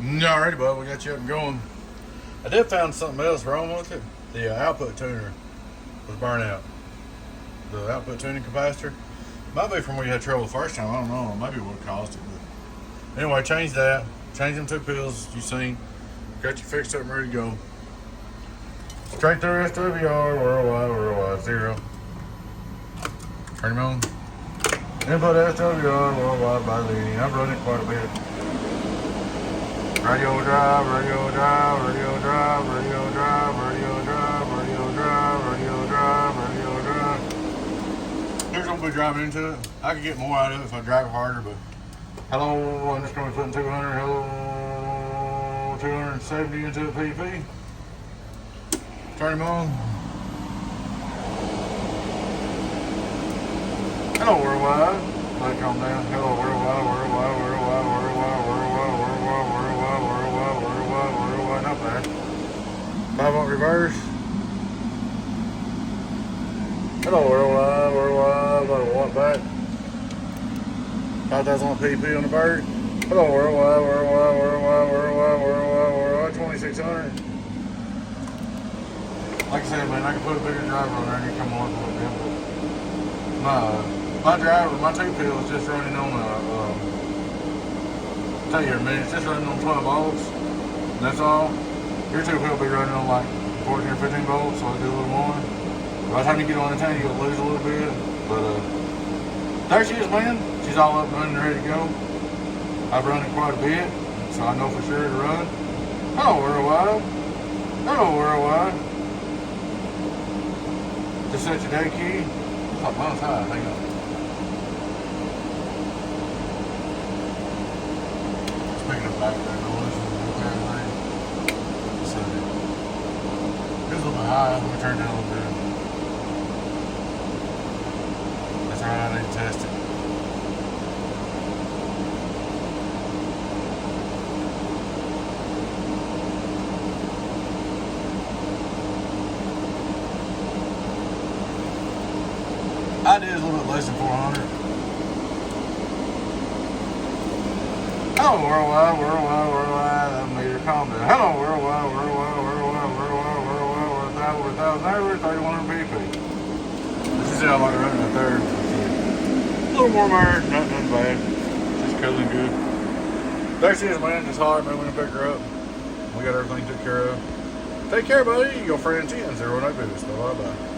Alrighty, bud, we got you up and going. I did find something else wrong with it. The output tuner was burnt out. The output tuning capacitor. Might be from where you had trouble the first time. I don't know. Maybe what caused it. But anyway, change that. Change them 2 pills you seen. Got you fixed up and ready to go. Straight through SWR, worldwide, 0. Turn him on. Input SWR, worldwide by leading. I've run it quite a bit. Radio drive, radio drive, radio drive, radio drive, radio drive, radio drive, radio drive, radio drive. Here's what we'll be driving into it. I could get more out of it if I drive harder, but hello, I'm just going to be putting 200, hello, 270 into the PP. Turn him on. Hello, worldwide. Let it calm down. Hello, worldwide, worldwide, worldwide, worldwide, worldwide, worldwide, worldwide, worldwide, worldwide, worldwide. Not bad. 5-volt reverse. Hello, worldwide, worldwide. About a watt back. 5,000 watt PP on the bird. Hello, worldwide, worldwide, worldwide, worldwide, worldwide, worldwide, 2600. Like I said, man, I can put a bigger driver on there and you come on with a little bit. My driver, my 2 pill is just running on tell you in a minute, it's just running on 12 volts. And that's all. Your 2 pill will be running on like 14 or 15 volts, so I'll do a little more. By the time you get on the tank, you'll lose a little bit. But there she is, man. She's all up and running, ready to go. I've run it quite a bit, so I know for sure to run. Hello, worldwide. Hello, worldwide. Just set your day key. Oh, mine's high. Hang on. Speaking of background noise and everything, so it's a little bit high. Let me turn it down a little bit. That's right. I need to test it. I did a little bit less than 400. Hello, worldwide, worldwide, worldwide. That meter, calm down. Hello, worldwide, worldwide, worldwide, worldwide, worldwide, over 1,000 over 3,100 BP. This is how I like running right there. A little more iron, nothing bad. Just cooling good. There she is, man. It's hot, man. We're gonna pick her up. We got everything took care of. Take care, buddy. Your friend 10-0 Boost. Bye bye.